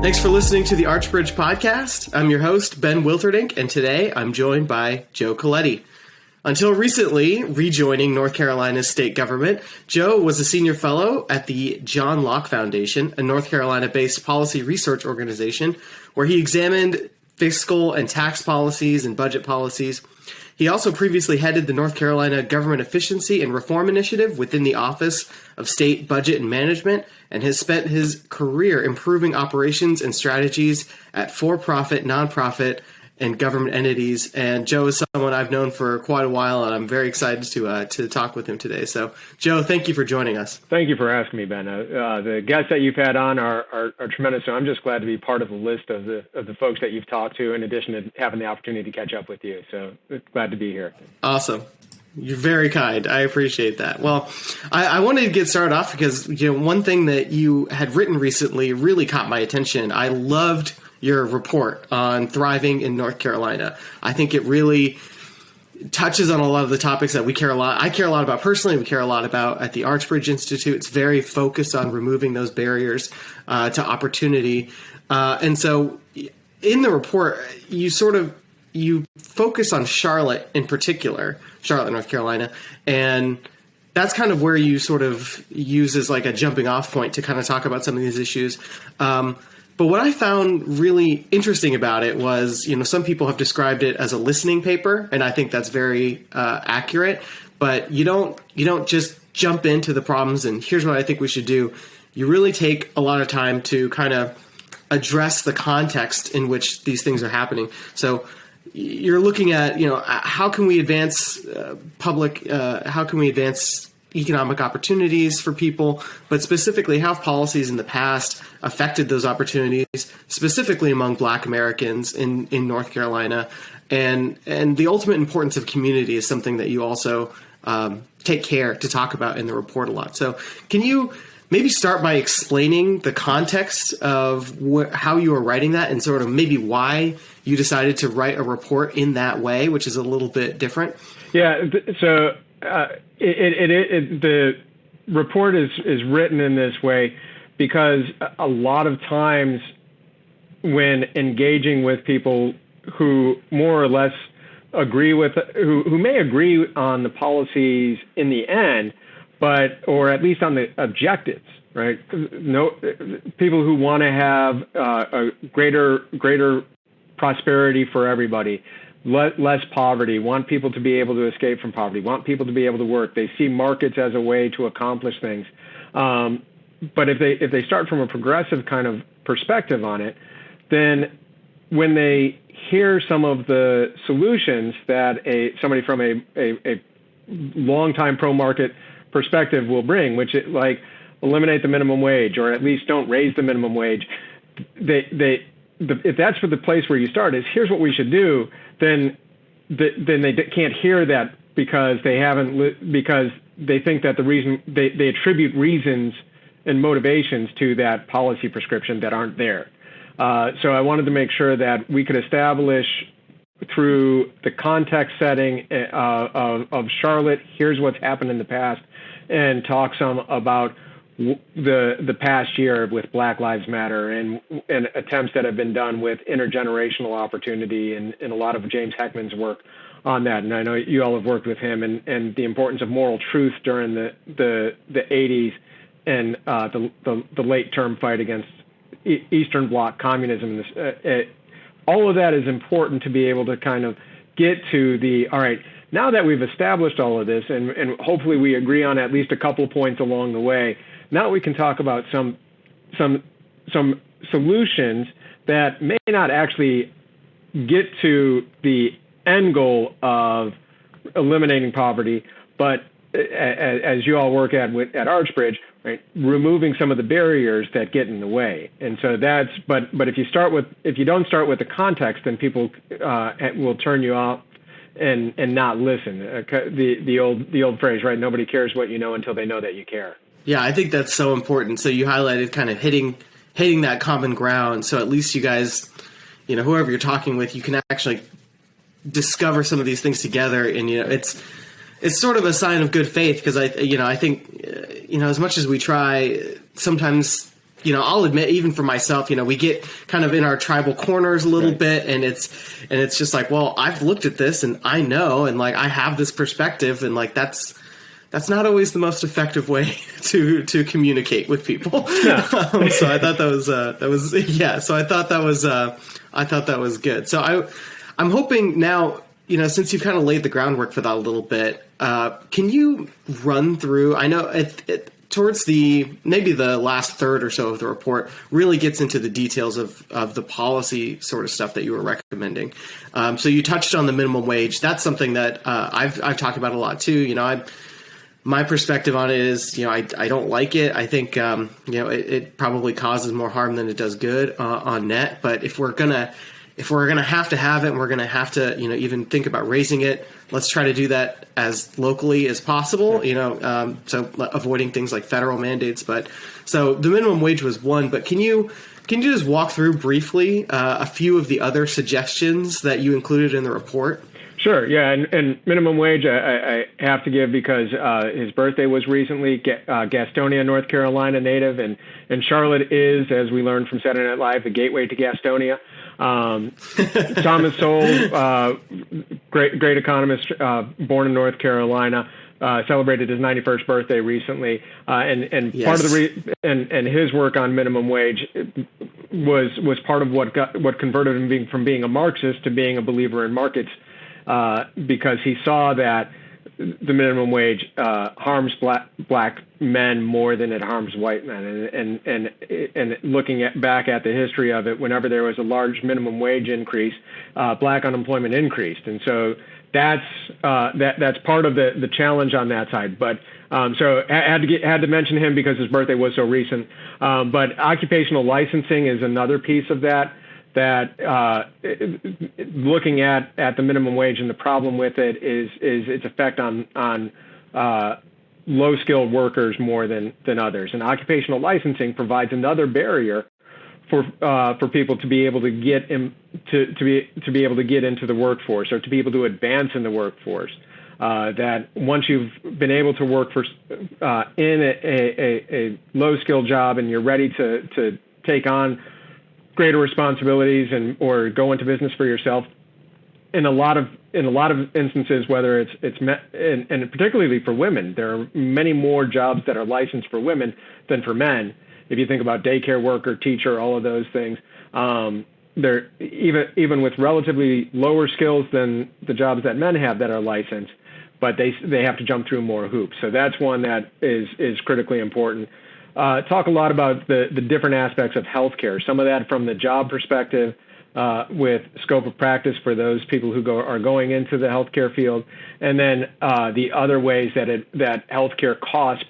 Thanks for listening to the Archbridge Podcast. I'm your host, Ben Wilterdink, and today I'm joined by Joe Coletti. Until recently, rejoining North Carolina's state government, Joe was a senior fellow at the John Locke Foundation, a North Carolina-based policy research organization where he examined fiscal and tax policies and budget policies. He also previously headed the North Carolina Government Efficiency and Reform Initiative within the Office of State Budget and Management, and has spent his career improving operations and strategies at for-profit, nonprofit, and government entities. And Joe is someone I've known for quite a while, and I'm very excited to talk with him today. So, Joe, thank you for joining us. Thank you for asking me, Ben. The guests that you've had on are tremendous, so I'm just glad to be part of the list of the folks that you've talked to, in addition to having the opportunity to catch up with you. So glad to be here. Awesome. You're very kind. I appreciate that. Well, I wanted to get started off because one thing that you had written recently really caught my attention. I loved your report on thriving in North Carolina. I think it really touches on a lot of the topics that we care a lot. I care a lot about personally. We care a lot about at the Archbridge Institute. It's very focused on removing those barriers to opportunity. And so in the report, you focus on Charlotte in particular, Charlotte, North Carolina, and that's kind of where you sort of use as like a jumping off point to kind of talk about some of these issues. But what I found really interesting about it was, some people have described it as a listening paper, and I think that's very accurate. But you don't just jump into the problems and here's what I think we should do. You really take a lot of time to kind of address the context in which these things are happening. So you're looking at, how can we advance how can we advance economic opportunities for people, but specifically how have policies in the past affected those opportunities, specifically among Black Americans in North Carolina, and the ultimate importance of community is something that you also take care to talk about in the report a lot. So can you maybe start by explaining the context of how you were writing that and sort of maybe why you decided to write a report in that way, which is a little bit different? Yeah, so the report is written in this way because a lot of times when engaging with people who more or less agree with, who may agree on the policies in the end, or at least on the objectives, right? No, people who want to have a greater prosperity for everybody, less poverty, want people to be able to escape from poverty, want people to be able to work. They see markets as a way to accomplish things. But if they start from a progressive kind of perspective on it, then when they hear some of the solutions that somebody from a long-time pro-market perspective will bring, which is like eliminate the minimum wage or at least don't raise the minimum wage, if that's for the place where you start is here's what we should do, then they can't hear that because because they think that the reason they attribute reasons and motivations to that policy prescription that aren't there. So I wanted to make sure that we could establish through the context setting of Charlotte, here's what's happened in the past, and talk some about the past year with Black Lives Matter and attempts that have been done with intergenerational opportunity and a lot of James Heckman's work on that. And I know you all have worked with him and the importance of moral truth during the 80s and the late term fight against Eastern Bloc communism. All of that is important to be able to kind of get to all right, now that we've established all of this and hopefully we agree on at least a couple of points along the way, now we can talk about some solutions that may not actually get to the end goal of eliminating poverty, but as you all work at Archbridge, right, removing some of the barriers that get in the way. And so but if you don't start with the context, then people will turn you off and not listen. The old phrase, right? Nobody cares what you know until they know that you care. Yeah, I think that's so important. So you highlighted kind of hitting that common ground. So at least you guys, whoever you're talking with, you can actually discover some of these things together. And, it's sort of a sign of good faith because I think, as much as we try, sometimes I'll admit, even for myself, we get kind of in our tribal corners a little bit, and it's just like, well, I've looked at this and I know, and like I have this perspective, and like that's not always the most effective way to communicate with people. Yeah. So I thought that was yeah. So I thought that was good. So I'm hoping now, since you've kind of laid the groundwork for that a little bit, can you run through? I know towards maybe the last third or so of the report really gets into the details of the policy sort of stuff that you were recommending. So you touched on the minimum wage. That's something that I've talked about a lot too. My perspective on it is, I don't like it. I think, it probably causes more harm than it does good on net. But if we're gonna have to have it, and we're gonna have to, even think about raising it, let's try to do that as locally as possible. So avoiding things like federal mandates. But so the minimum wage was one. But can you just walk through briefly a few of the other suggestions that you included in the report? Sure. Yeah. And minimum wage, I have to give because his birthday was recently. Gastonia, North Carolina native, and Charlotte is, as we learned from Saturday Night Live, the gateway to Gastonia. Thomas Sowell, great economist, born in North Carolina, celebrated his 91st birthday recently, and yes. Part of and his work on minimum wage was part of what converted him from being a Marxist to being a believer in markets. Because he saw that the minimum wage harms black men more than it harms white men, and looking back at the history of it, whenever there was a large minimum wage increase, black unemployment increased, and so that's part of the challenge on that side. But so I had to mention him because his birthday was so recent. But occupational licensing is another piece of that. Looking at the minimum wage and the problem with it is its effect on low skilled workers more than others. And occupational licensing provides another barrier for people to be able to get to be able to get into the workforce, or to be able to advance in the workforce. That once you've been able to work in a low skilled job and you're ready to take on greater responsibilities or go into business for yourself, in a lot of instances, whether it's and particularly for women, there are many more jobs that are licensed for women than for men. If you think about daycare worker, teacher, all of those things, they're even with relatively lower skills than the jobs that men have that are licensed, but they have to jump through more hoops. So that's one that is critically important. Talk a lot about the different aspects of healthcare, some of that from the job perspective, with scope of practice for those people who are going into the healthcare field, and then the other ways that healthcare costs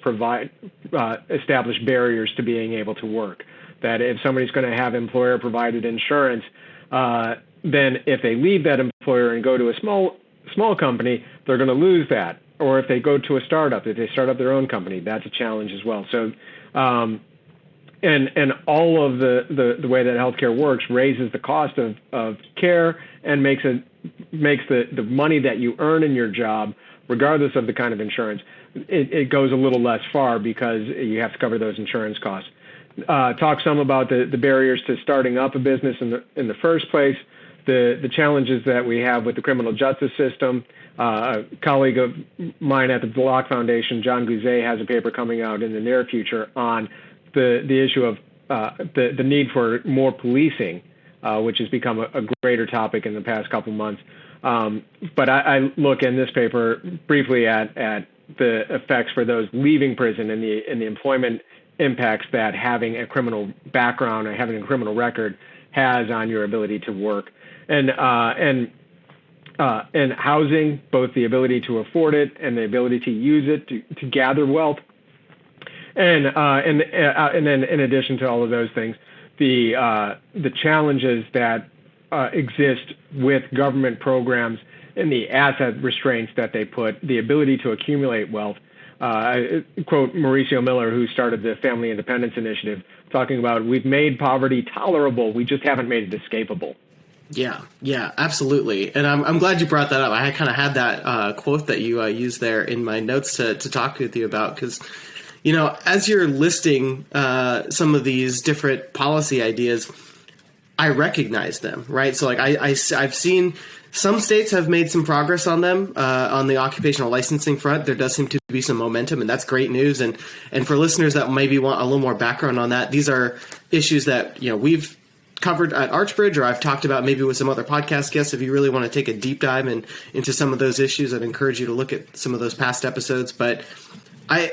establish barriers to being able to work. That if somebody's going to have employer-provided insurance, then if they leave that employer and go to a small company, they're going to lose that. Or if they go to a startup, if they start up their own company, that's a challenge as well. So. And all of the way that healthcare works raises the cost of care and makes the money that you earn in your job, regardless of the kind of insurance, it goes a little less far because you have to cover those insurance costs. Talk some about the barriers to starting up a business in the first place, the challenges that we have with the criminal justice system. A colleague of mine at the Locke Foundation, John Locke, has a paper coming out in the near future on the issue of the need for more policing, which has become a greater topic in the past couple months. But I look in this paper briefly at the effects for those leaving prison and the employment impacts that having a criminal background or having a criminal record has on your ability to work. And housing, both the ability to afford it and the ability to use it to gather wealth, and then in addition to all of those things, the challenges that exist with government programs and the asset restraints that they put, the ability to accumulate wealth. I quote Mauricio Miller, who started the Family Independence Initiative, talking about, we've made poverty tolerable, we just haven't made it escapable. Yeah, absolutely. And I'm glad you brought that up. I kind of had that quote that you used there in my notes to talk with you about, because, as you're listing some of these different policy ideas, I recognize them, right? So like I've seen some states have made some progress on them on the occupational licensing front. There does seem to be some momentum, and that's great news. And for listeners that maybe want a little more background on that, these are issues that we've covered at Archbridge, or I've talked about maybe with some other podcast guests. If you really want to take a deep dive into some of those issues, I'd encourage you to look at some of those past episodes. But I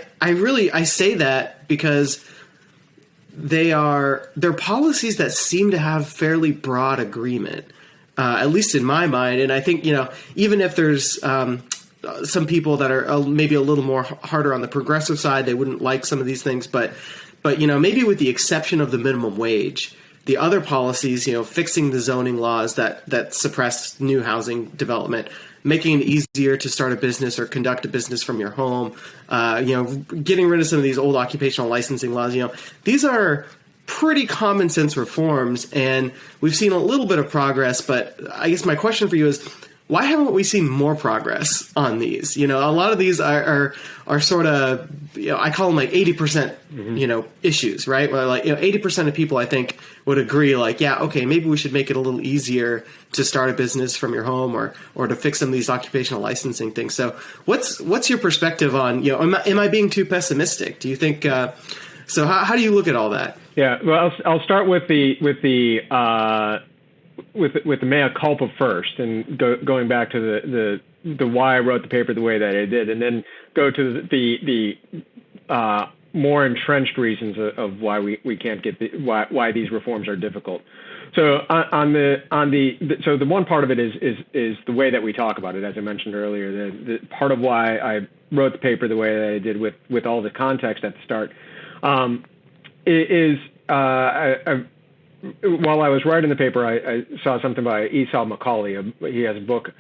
say that because they're policies that seem to have fairly broad agreement, at least in my mind. And I think, even if there's some people that are maybe a little more harder on the progressive side, they wouldn't like some of these things. But maybe with the exception of the minimum wage, the other policies, fixing the zoning laws that suppress new housing development, making it easier to start a business or conduct a business from your home, getting rid of some of these old occupational licensing laws, these are pretty common sense reforms, and we've seen a little bit of progress. But I guess my question for you is, why haven't we seen more progress on these? A lot of these are sort of, I call them like 80%, issues, right? Where like, 80% of people I think would agree, like, yeah, okay, maybe we should make it a little easier to start a business from your home or to fix some of these occupational licensing things. So what's your perspective on, am I being too pessimistic? Do you think, so how do you look at all that? Yeah, well, I'll start with the mea culpa first, and going back to the why I wrote the paper the way that I did, and then go to the more entrenched reasons of why we can't get why these reforms are difficult. So so the one part of it is the way that we talk about it, as I mentioned earlier. The part of why I wrote the paper the way that I did with all the context at the start while I was writing the paper, I saw something by Esau McCauley. He has a book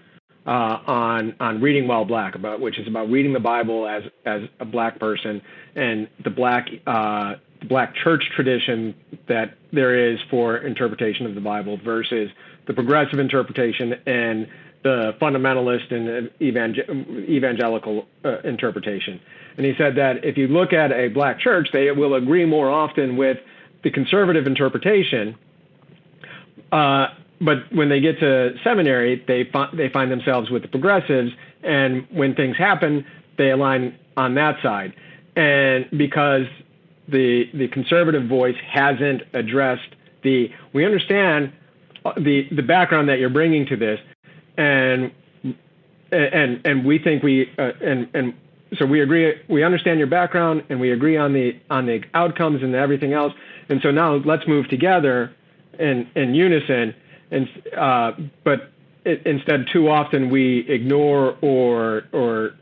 on reading while black, which is about reading the Bible as a black person, and the black church tradition that there is for interpretation of the Bible versus the progressive interpretation and the fundamentalist and evangelical interpretation. And he said that if you look at a black church, they will agree more often with the conservative interpretation, but when they get to seminary, they find themselves with the progressives, and when things happen, they align on that side. And because the conservative voice hasn't addressed we understand the background that you're bringing to this, and we think so we agree. We understand your background, and we agree on the outcomes and everything else. And so now let's move together in unison. But instead, too often we ignore or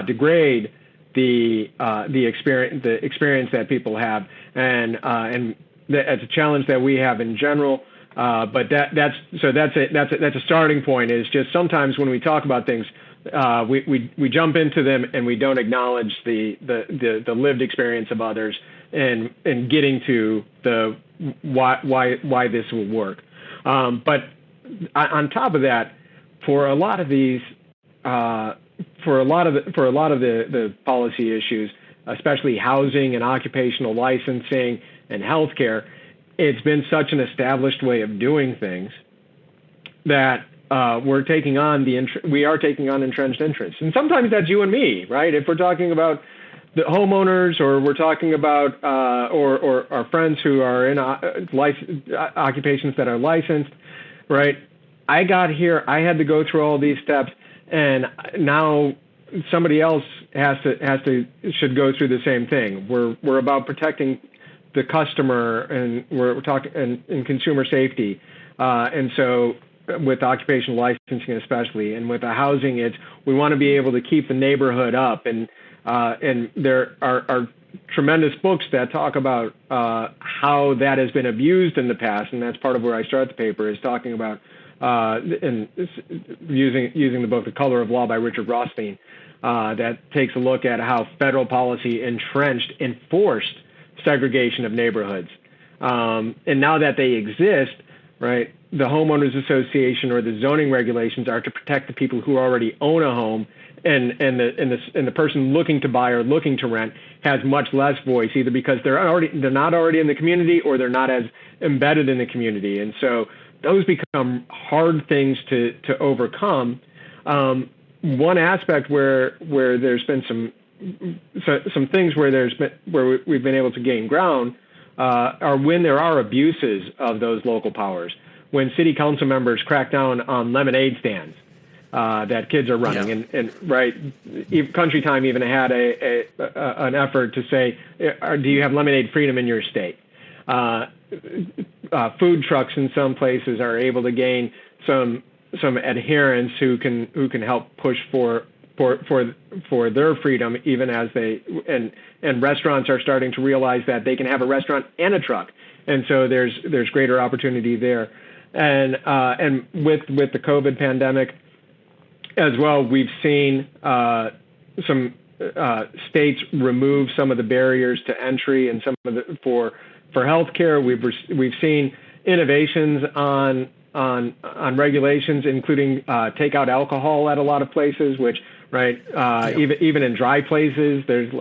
degrade the experience that people have, and it's a challenge that we have in general. But that's a starting point. Is just sometimes when we talk about things, we jump into them and we don't acknowledge the lived experience of others and getting to the why this will work. But on top of that, for a lot of these, for a lot of the policy issues, especially housing and occupational licensing and healthcare, it's been such an established way of doing things that we are taking on entrenched interests. And sometimes that's you and me, right? If we're talking about the homeowners, or we're talking about or our friends who are in occupations that are licensed, right? I got here, I had to go through all these steps, and now somebody else should go through the same thing. We're about protecting the customer, and we're talking and consumer safety, and so with occupational licensing especially, and with the housing, we want to be able to keep the neighborhood up, and there are tremendous books that talk about how that has been abused in the past, and that's part of where I start the paper, is talking about and using the book The Color of Law by Richard Rothstein, that takes a look at how federal policy enforced segregation of neighborhoods, and now that they exist, right, the homeowners association or the zoning regulations are to protect the people who already own a home, and the person looking to buy or looking to rent has much less voice, either because they're not already in the community or they're not as embedded in the community. And so those become hard things to overcome. One aspect where there's been some things where we've been able to gain ground are when there are abuses of those local powers. When city council members crack down on lemonade stands that kids are running, and right, Country Time even had an effort to say, do you have lemonade freedom in your state? Food trucks in some places are able to gain some adherents who can help push for their freedom, even as and restaurants are starting to realize that they can have a restaurant and a truck, and so there's greater opportunity there, and with the COVID pandemic as well, we've seen some states remove some of the barriers to entry and some of the for healthcare. We've seen innovations on regulations, including takeout alcohol at a lot of places, which even in dry places, there's we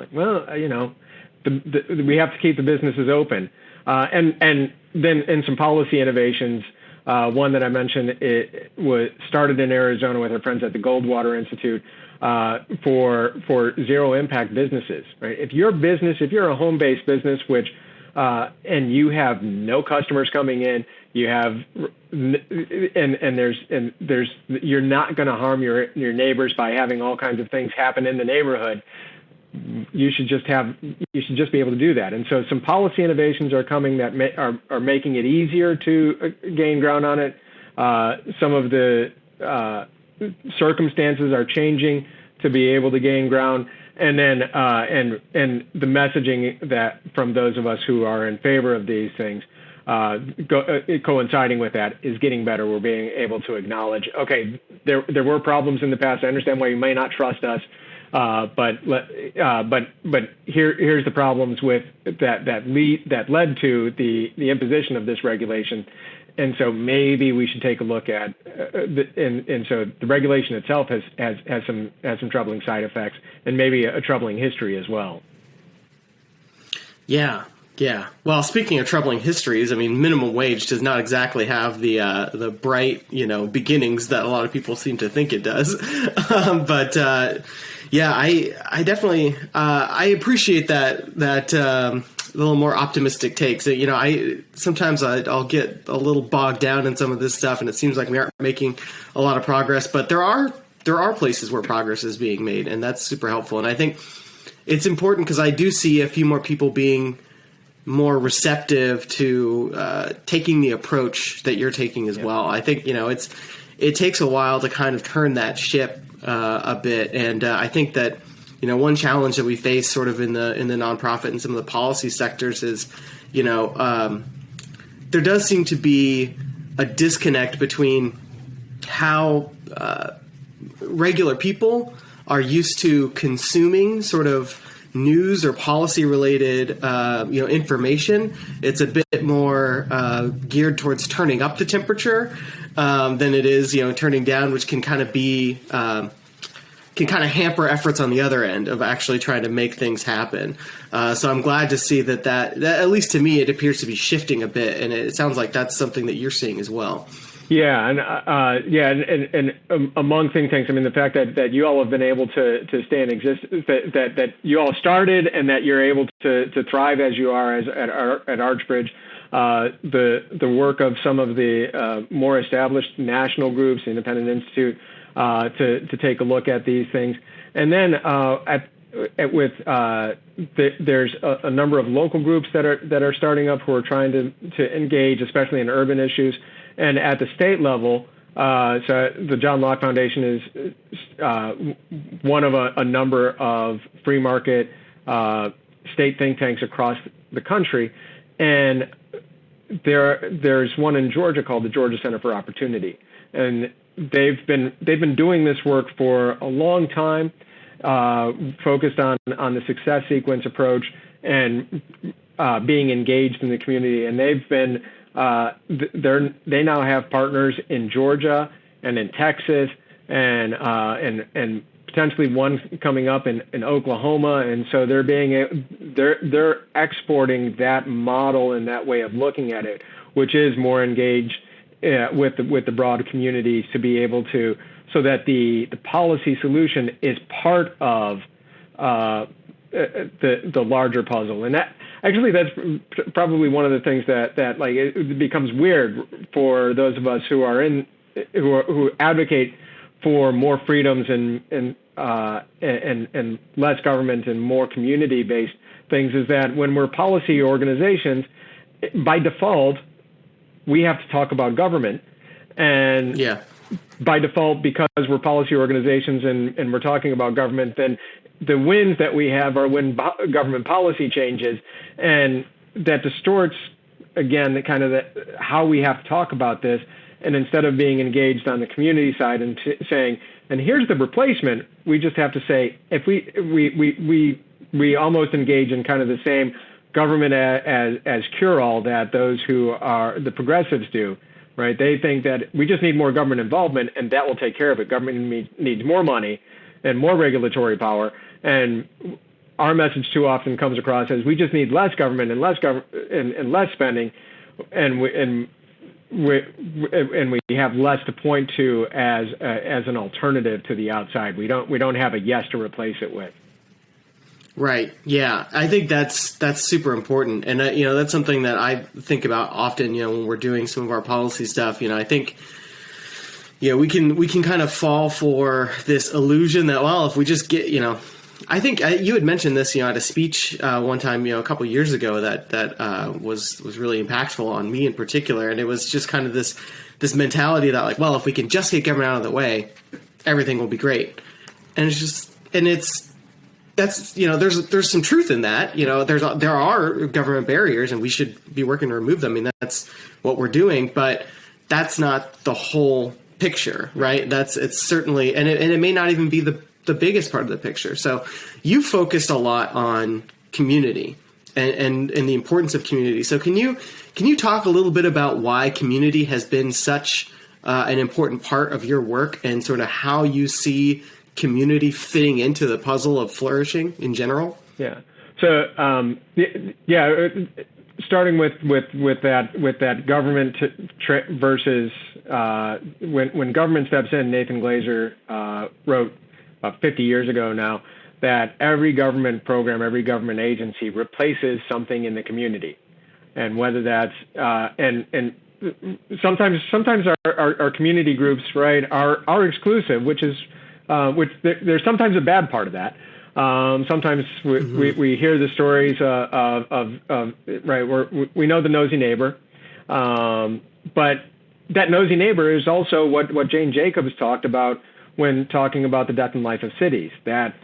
have to keep the businesses open, and then in some policy innovations. One that I mentioned, it was started in Arizona with our friends at the Goldwater Institute for zero impact businesses. Right, if you're a home-based business, and you have no customers coming in, you have you're not going to harm your neighbors by having all kinds of things happen in the neighborhood. You should just be able to do that. And so some policy innovations are coming that are making it easier to gain ground on it. Some of the circumstances are changing to be able to gain ground. And then and the messaging that from those of us who are in favor of these things, coinciding with that, is getting better. We're being able to acknowledge, okay, there were problems in the past. I understand why you may not trust us. But here's the problems with that led to the imposition of this regulation, and so maybe we should take a look at and so the regulation itself has some troubling side effects and maybe a troubling history as well. Yeah. Well, speaking of troubling histories, I mean, minimum wage does not exactly have the bright beginnings that a lot of people seem to think it does, but. Yeah, I definitely I appreciate that little more optimistic takes. Sometimes I'll get a little bogged down in some of this stuff, and it seems like we aren't making a lot of progress. But there are places where progress is being made, and that's super helpful. And I think it's important because I do see a few more people being more receptive to taking the approach that you're taking as well. I think it takes a while to kind of turn that ship a bit, and I think that one challenge that we face sort of in the nonprofit and some of the policy sectors is there does seem to be a disconnect between how regular people are used to consuming sort of news or policy related information. It's a bit more geared towards turning up the temperature than it is turning down, which can kind of be can kind of hamper efforts on the other end of actually trying to make things happen. So I'm glad to see that at least to me it appears to be shifting a bit, and it sounds like that's something that you're seeing as well. Yeah, and among think tanks, I mean, the fact that you all have been able to stay in existence, that you all started, and that you're able to thrive as you are at Archbridge. The work of some of the more established national groups, the Independent Institute, to take a look at these things, and then there's a number of local groups that are starting up who are trying to engage, especially in urban issues. And at the state level, so the John Locke Foundation is one of a number of free market state think tanks across the country, and there's one in Georgia called the Georgia Center for Opportunity, and they've been doing this work for a long time, focused on the success sequence approach and being engaged in the community, and they've been they now have partners in Georgia and in Texas and potentially one coming up in Oklahoma, and so they're exporting that model and that way of looking at it, which is more engaged with the broad communities to be able to, so that the policy solution is part of the larger puzzle. And that's probably one of the things that like it becomes weird for those of us who advocate for more freedoms and less government and more community-based things, is that when we're policy organizations, by default, we have to talk about government. And by default, because we're policy organizations and we're talking about government, then the wins that we have are when government policy changes, and that distorts, again, how we have to talk about this. And instead of being engaged on the community side and saying, and here's the replacement, we just have to say, if we almost engage in kind of the same government as cure-all that those who are the progressives do, right? They think that we just need more government involvement and that will take care of it. Government needs more money and more regulatory power. And our message too often comes across as we just need less government and less spending, and we have less to point to as an alternative to the outside. We don't have a yes to replace it with. Right. Yeah. I think that's super important. And, that's something that I think about often, when we're doing some of our policy stuff. I think, we can kind of fall for this illusion that, well, if we just get, I think you had mentioned this, at a speech one time, a couple of years ago that was really impactful on me in particular. And it was just kind of this mentality that, like, well, if we can just get government out of the way, everything will be great. And there's some truth in that. There are government barriers, and we should be working to remove them. I mean, that's what we're doing, but that's not the whole picture, right? It's certainly, and it may not even be the biggest part of the picture. So you focused a lot on community and the importance of community. So can you talk a little bit about why community has been such an important part of your work, and sort of how you see community fitting into the puzzle of flourishing in general? Yeah. So starting with that government versus when government steps in, Nathan Glazer wrote about 50 years ago now that every government program, every government agency replaces something in the community, and whether that's and sometimes our community groups, right, are exclusive, which there's sometimes a bad part of that. Sometimes we hear the stories of right, we know the nosy neighbor, but that nosy neighbor is also what Jane Jacobs talked about when talking about the death and life of cities. That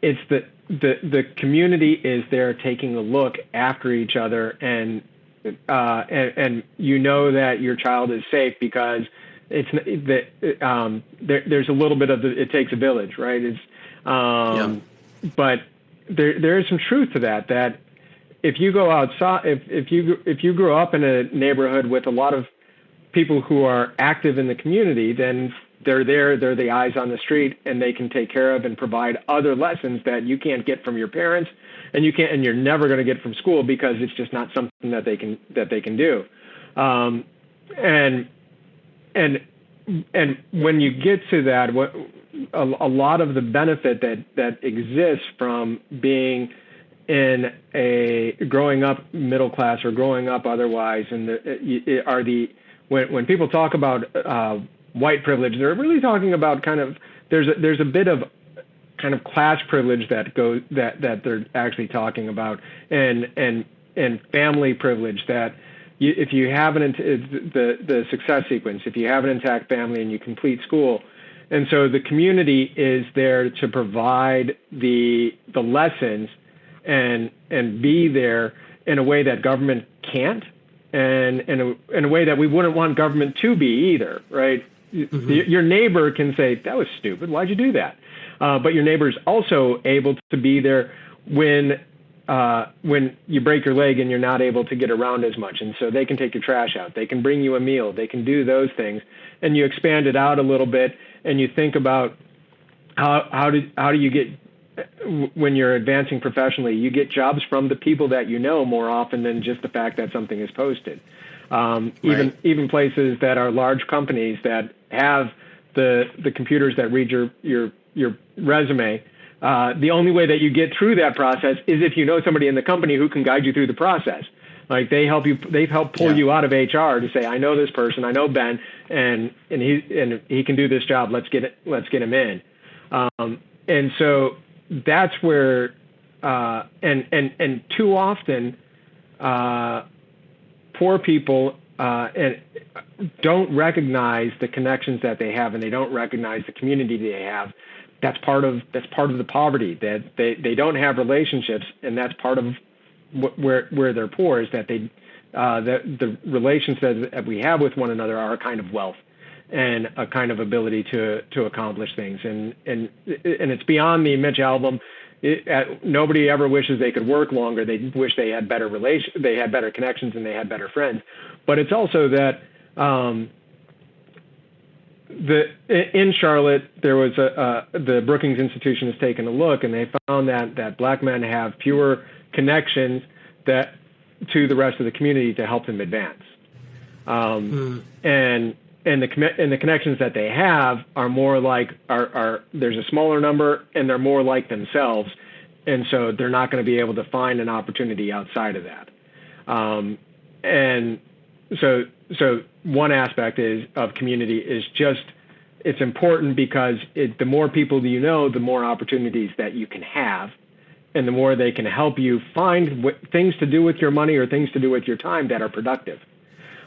it's the community is there taking a look after each other, and that your child is safe because there's a little bit of it takes a village, right? But there is some truth to that. That if you go outside, if you grow up in a neighborhood with a lot of people who are active in the community, then they're the eyes on the street, and they can take care of and provide other lessons that you can't get from your parents, and you're never going to get from school, because it's just not something that they can do. And when you get to that, a lot of the benefit that exists from being in growing up middle class or growing up otherwise, and when people talk about white privilege, they're really talking about there's a bit of kind of class privilege that they're actually talking about, and family privilege, that if you have the success sequence, if you have an intact family and you complete school, and so the community is there to provide the lessons and be there in a way that government can't, and in a way that we wouldn't want government to be either, right? Mm-hmm. Your neighbor can say, that was stupid, why'd you do that? But your neighbor is also able to be there when when you break your leg and you're not able to get around as much. And so they can take your trash out. They can bring you a meal. They can do those things. And you expand it out a little bit and you think about how do you get, when you're advancing professionally, you get jobs from the people that you know more often than just the fact that something is posted. Even places that are large companies that have the computers that read your resume, the only way that you get through that process is if you know somebody in the company who can guide you through the process. Like they've helped pull you out of HR to say, I know this person, I know Ben, and he can do this job. Let's get him in. And so that's where, and too often, poor people don't recognize the connections that they have, and they don't recognize the community they have. That's part of the poverty, that they don't have relationships, and that's part of where they're poor, is that the relations that we have with one another are a kind of wealth and a kind of ability to accomplish things. And it's beyond the Mitch album. Nobody ever wishes they could work longer. They wish they had better they had better connections, and they had better friends. But it's also that in Charlotte, there was the Brookings Institution has taken a look, and they found that black men have fewer connections to the rest of the community to help them advance. And the connections that they have are more like there's a smaller number, and they're more like themselves, and so they're not going to be able to find an opportunity outside of that. And so one aspect of community is just, it's important because the more people you know, the more opportunities that you can have, and the more they can help you find things to do with your money or things to do with your time that are productive.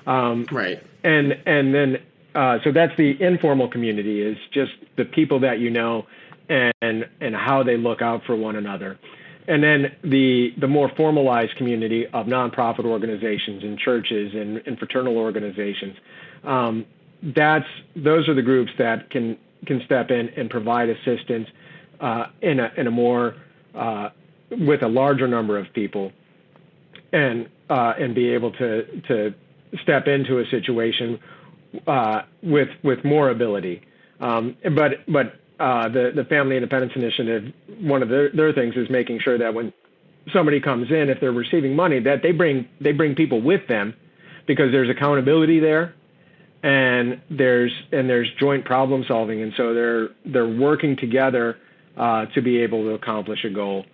Right. And then, so that's the informal community, is just the people that you know and how they look out for one another. And then the more formalized community of nonprofit organizations and churches and fraternal organizations, those are the groups that can step in and provide assistance in a more with a larger number of people, and be able to step into a situation with more ability. But the Family Independence Initiative, one of their things is making sure that when somebody comes in, if they're receiving money, that they bring people with them, because there's accountability there, and there's joint problem solving, and so they're working together to be able to accomplish a goal,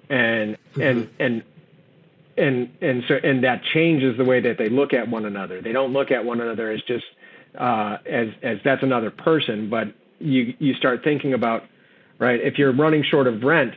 and that changes the way that they look at one another. They don't look at one another as just as that's another person, but you start thinking about, right, if you're running short of rent,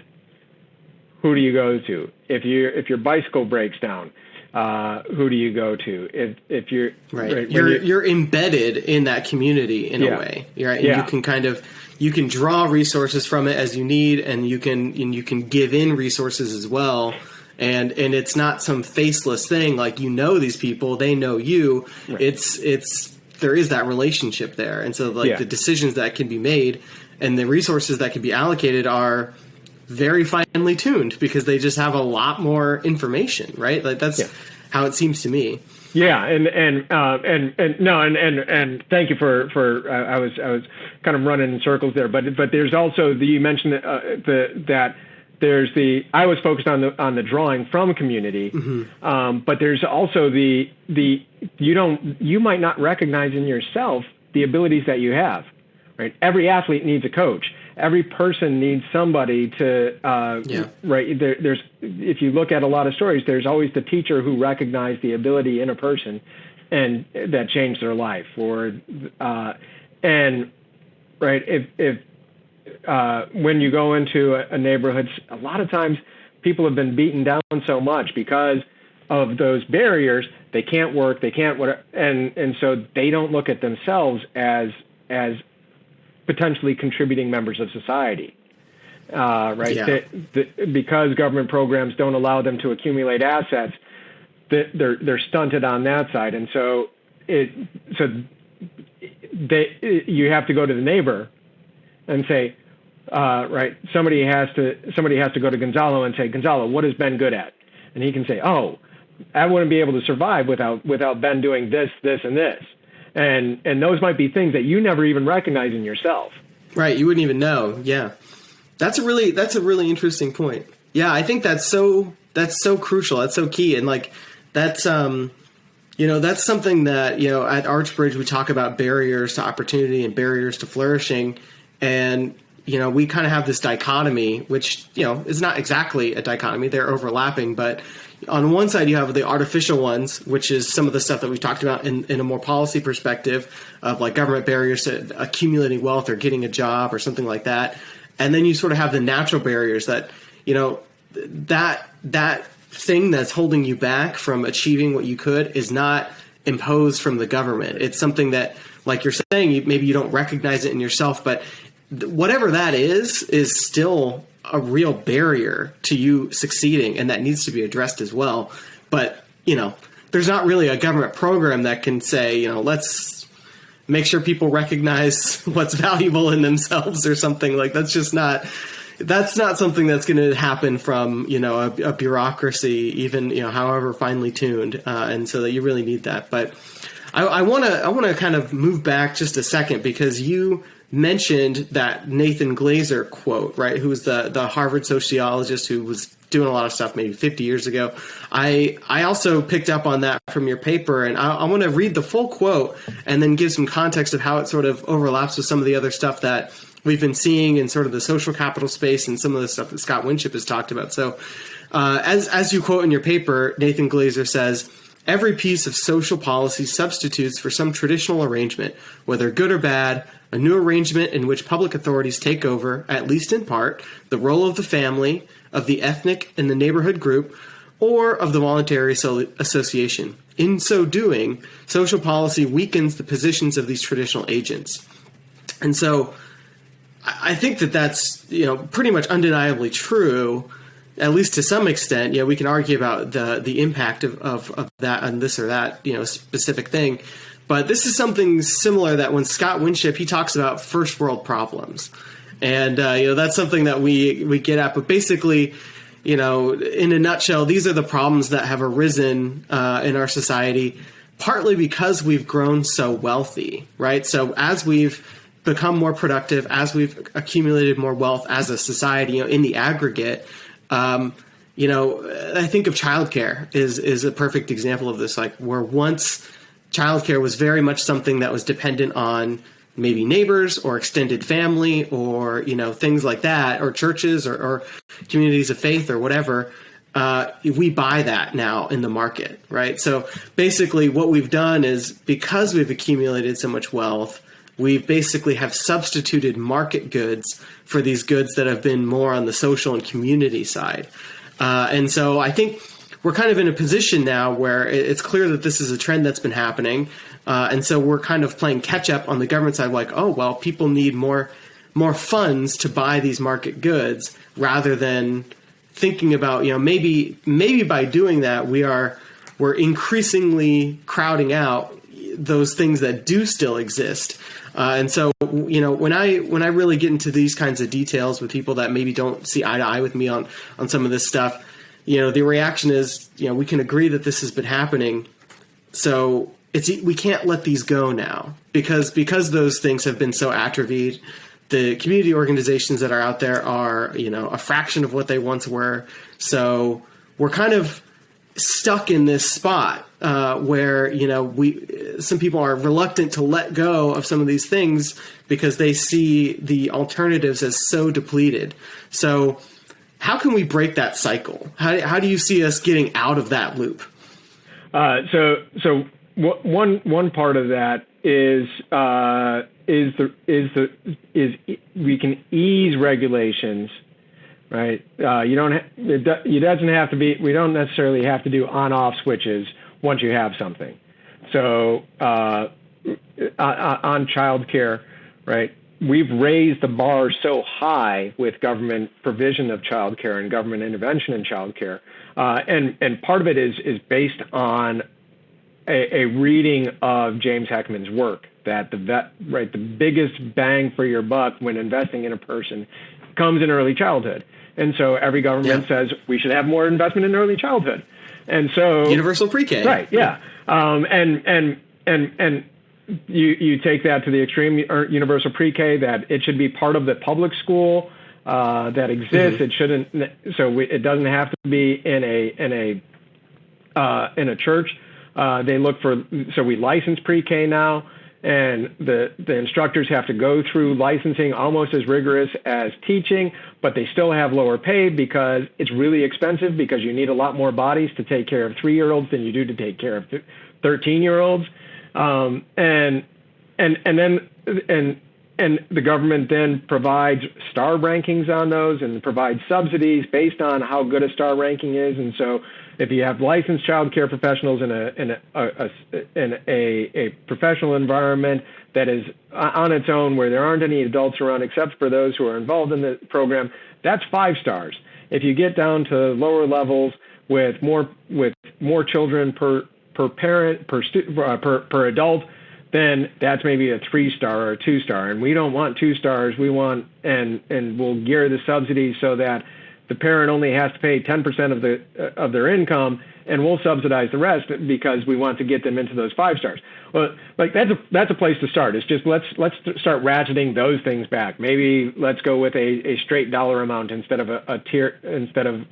who do you go to? If your bicycle breaks down, who do you go to? If you're right, you're embedded in that community in a way, right? And you can draw resources from it as you need, and you can give in resources as well. And it's not some faceless thing, like, these people, they know you. Right. It's there is that relationship there, and so the decisions that can be made and the resources that can be allocated are very finely tuned, because they just have a lot more information, right? Like that's how it seems to me. Yeah, and thank you for I was kind of running in circles there, but there's also you mentioned that there's I was focused on the drawing from community, but there's also you might not recognize in yourself the abilities that you have, right? Every athlete needs a coach. Every person needs somebody to right. There's if you look at a lot of stories, there's always the teacher who recognized the ability in a person, and that changed their life. And right, if when you go into a neighborhood, a lot of times people have been beaten down so much because of those barriers. They can't work, they can't whatever, and so they don't look at themselves as potentially contributing members of society, right? Yeah. Because government programs don't allow them to accumulate assets, they're stunted on that side, and so you have to go to the neighbor and say, right? Somebody has to go to Gonzalo and say, Gonzalo, what is Ben good at? And he can say, oh, I wouldn't be able to survive without Ben doing this, this, and this. And those might be things that you never even recognize in yourself. Right. You wouldn't even know. Yeah. That's a really interesting point. Yeah. I think that's so crucial. That's so key. And like, that's something that, at Archbridge, we talk about barriers to opportunity and barriers to flourishing. And, we kind of have this dichotomy, which, is not exactly a dichotomy. They're overlapping. But on one side, you have the artificial ones, which is some of the stuff that we've talked about in a more policy perspective of like government barriers to accumulating wealth or getting a job or something like that. And then you sort of have the natural barriers that, that thing that's holding you back from achieving what you could is not imposed from the government. It's something that, like you're saying, maybe you don't recognize it in yourself, but whatever that is still a real barrier to you succeeding, and that needs to be addressed as well. But, there's not really a government program that can say, let's make sure people recognize what's valuable in themselves or something. Like that's not something that's going to happen from, a bureaucracy, even, however finely tuned. And so that you really need that. But I want to kind of move back just a second, because you mentioned that Nathan Glazer quote, right? Who was the Harvard sociologist who was doing a lot of stuff maybe 50 years ago. I also picked up on that from your paper, and I want to read the full quote and then give some context of how it sort of overlaps with some of the other stuff that we've been seeing in sort of the social capital space and some of the stuff that Scott Winship has talked about. So as you quote in your paper, Nathan Glazer says, "Every piece of social policy substitutes for some traditional arrangement, whether good or bad, a new arrangement in which public authorities take over, at least in part, the role of the family, of the ethnic and the neighborhood group, or of the voluntary association. In so doing, social policy weakens the positions of these traditional agents." And so I think that that's, pretty much undeniably true, at least to some extent. We can argue about the impact of that on this or that, specific thing. But this is something similar that when Scott Winship, he talks about first world problems. And, that's something that we get at. But basically, in a nutshell, these are the problems that have arisen in our society, partly because we've grown so wealthy, right? So as we've become more productive, as we've accumulated more wealth as a society, in the aggregate, I think of childcare is a perfect example of this. Like where once childcare was very much something that was dependent on maybe neighbors or extended family or, things like that, or churches or communities of faith or whatever, we buy that now in the market, right? So basically what we've done is, because we've accumulated so much wealth, we basically have substituted market goods for these goods that have been more on the social and community side. And so I think we're kind of in a position now where it's clear that this is a trend that's been happening. And so we're kind of playing catch up on the government side, like, oh, well, people need more funds to buy these market goods, rather than thinking about, maybe by doing that, we're increasingly crowding out those things that do still exist. And so, when I really get into these kinds of details with people that maybe don't see eye to eye with me on some of this stuff, the reaction is, we can agree that this has been happening. So we can't let these go now because those things have been so atrophied. The community organizations that are out there are, a fraction of what they once were. So we're kind of stuck in this spot where, some people are reluctant to let go of some of these things because they see the alternatives as so depleted. So how can we break that cycle? How do you see us getting out of that loop? So one part of that is we can ease regulations, right? We don't necessarily have to do on-off switches once you have something. So on childcare, right? We've raised the bar so high with government provision of childcare and government intervention in childcare, and part of it is based on a reading of James Heckman's work that the biggest bang for your buck when investing in a person comes in early childhood. And so every government says we should have more investment in early childhood. And so universal pre-K. Right. Yeah. And you take that to the extreme, universal pre-K, that it should be part of the public school that exists. It shouldn't. It doesn't have to be in a church. They look for. So we license pre-K now, and the instructors have to go through licensing almost as rigorous as teaching, but they still have lower pay because it's really expensive, because you need a lot more bodies to take care of 3-year-olds than you do to take care of 13-year-olds. And the government then provides star rankings on those and provides subsidies based on how good a star ranking is. And so if you have licensed child care professionals in a professional environment that is on its own, where there aren't any adults around except for those who are involved in the program, that's 5 stars. If you get down to lower levels with more children per parent, per adult, then that's maybe a 3-star or a 2-star. And we don't want 2 stars. We want, and we'll gear the subsidies so that the parent only has to pay 10% of their income, and we'll subsidize the rest because we want to get them into those 5 stars. Well, like that's a place to start. It's just let's start ratcheting those things back. Maybe let's go with a straight dollar amount instead of a tier, instead of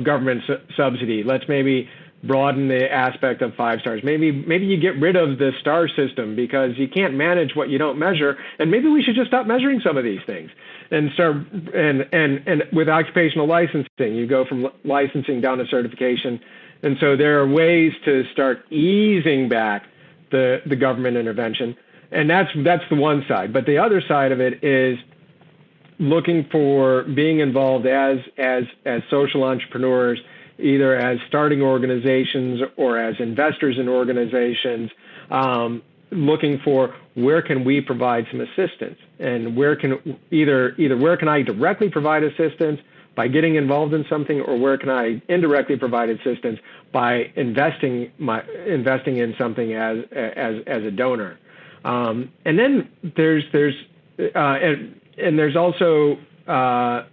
government subsidy. Let's maybe broaden the aspect of 5 stars. Maybe you get rid of the star system because you can't manage what you don't measure. And maybe we should just stop measuring some of these things and start, and with occupational licensing, you go from licensing down to certification. And so there are ways to start easing back the government intervention. And that's the one side. But the other side of it is looking for being involved as social entrepreneurs, either as starting organizations or as investors in organizations, looking for where can we provide some assistance, and where can where can I directly provide assistance by getting involved in something, or where can I indirectly provide assistance by investing in something as a donor. And then there's also a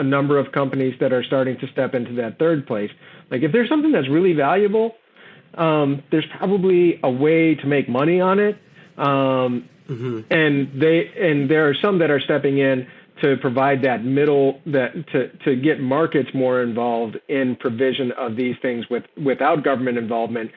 number of companies that are starting to step into that third place. Like if there's something that's really valuable, there's probably a way to make money on it. And there are some that are stepping in to provide that middle, to get markets more involved in provision of these things without government involvement,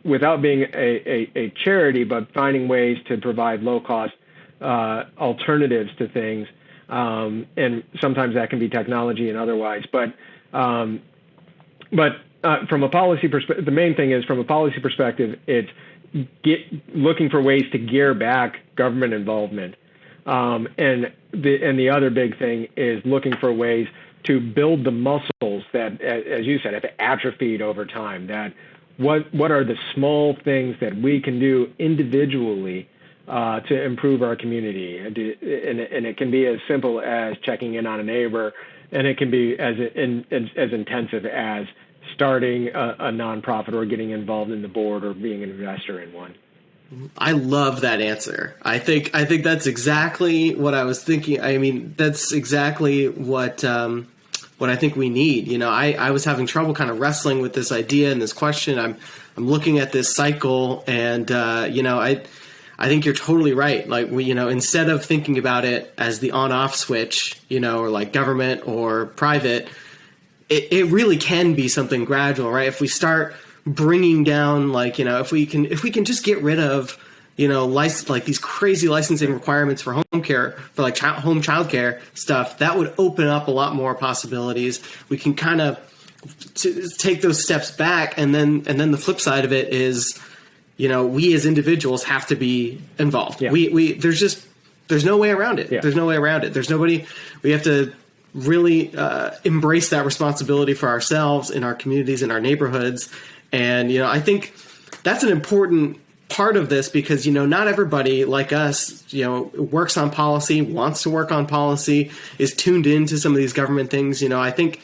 without being a charity, but finding ways to provide low cost alternatives to things. And sometimes that can be technology and otherwise. But from a policy perspective, the main thing is, from a policy perspective, it's looking for ways to gear back government involvement. And the other big thing is looking for ways to build the muscles that, as you said, have atrophied over time. That what are the small things that we can do individually to improve our community, and it can be as simple as checking in on a neighbor, and it can be as intensive as starting a nonprofit or getting involved in the board or being an investor in one. I love that answer. I think that's exactly what I was thinking. I mean, that's exactly what I think we need. You know, I was having trouble kind of wrestling with this idea and this question. I'm looking at this cycle, and I think you're totally right. Like instead of thinking about it as the on-off switch, or like government or private, it really can be something gradual, right? If we start bringing down, if we can just get rid of, these crazy licensing requirements for home care, for like home child care stuff, that would open up a lot more possibilities. We can kind of take those steps back, and then the flip side of it is, we as individuals have to be involved. Yeah. There's no way around it. Yeah. There's no way around it. There's nobody. We have to really embrace that responsibility for ourselves in our communities, in our neighborhoods. And, I think that's an important part of this because, not everybody like us, works on policy, wants to work on policy, is tuned into some of these government things. I think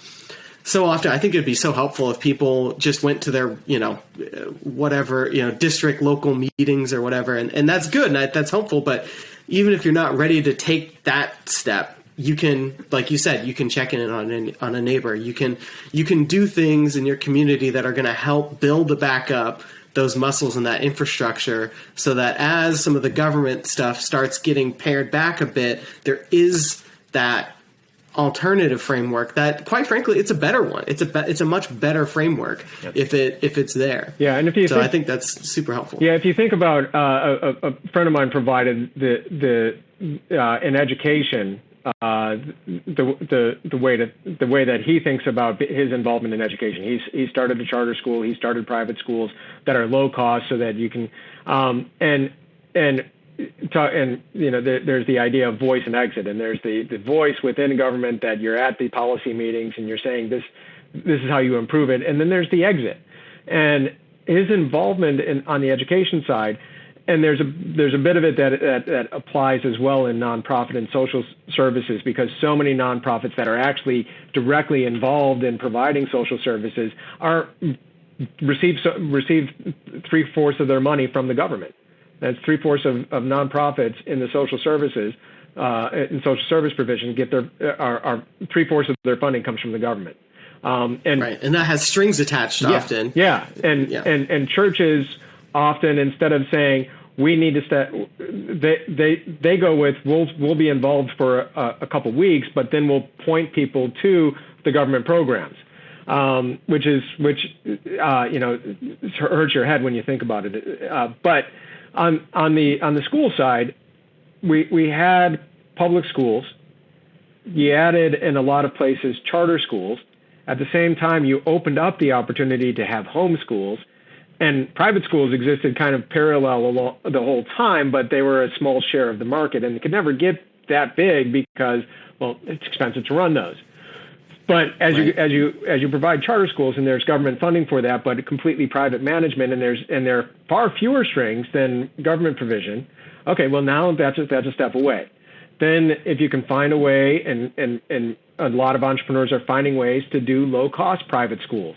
so often, I think it'd be so helpful if people just went to their, whatever, district local meetings or whatever. And that's good. And that's helpful. But even if you're not ready to take that step, you can, like you said, you can check in on a neighbor. You can do things in your community that are going to help build back up those muscles and that infrastructure, so that as some of the government stuff starts getting pared back a bit, there is that alternative framework that, quite frankly, it's a better one. It's a much better framework if it's there. Yeah, and I think that's super helpful. Yeah, if you think about a friend of mine provided in education. The way that he thinks about his involvement in education. He started a charter school. He started private schools that are low cost, so that you can there's the idea of voice and exit, and there's the voice within government that you're at the policy meetings and you're saying this is how you improve it, and then there's the exit. And his involvement on the education side. And there's a bit of it that applies as well in nonprofit and social services, because so many nonprofits that are actually directly involved in providing social services receive 3/4 of their money from the government. That's 3/4 of nonprofits in the social services in social service provision get are 3/4 of their funding comes from the government. And that has strings attached often. Yeah, and churches often, instead of saying we need to they go with we'll be involved for a couple weeks, but then we'll point people to the government programs, which hurts your head when you think about it. But on the school side, we had public schools. You added in a lot of places charter schools. At the same time, you opened up the opportunity to have home schools. And private schools existed kind of parallel the whole time, but they were a small share of the market, and they could never get that big because, well, it's expensive to run those. But as you provide charter schools, and there's government funding for that, but completely private management, and there are far fewer strings than government provision. Okay, well, now that's a step away. Then if you can find a way, and a lot of entrepreneurs are finding ways to do low-cost private schools.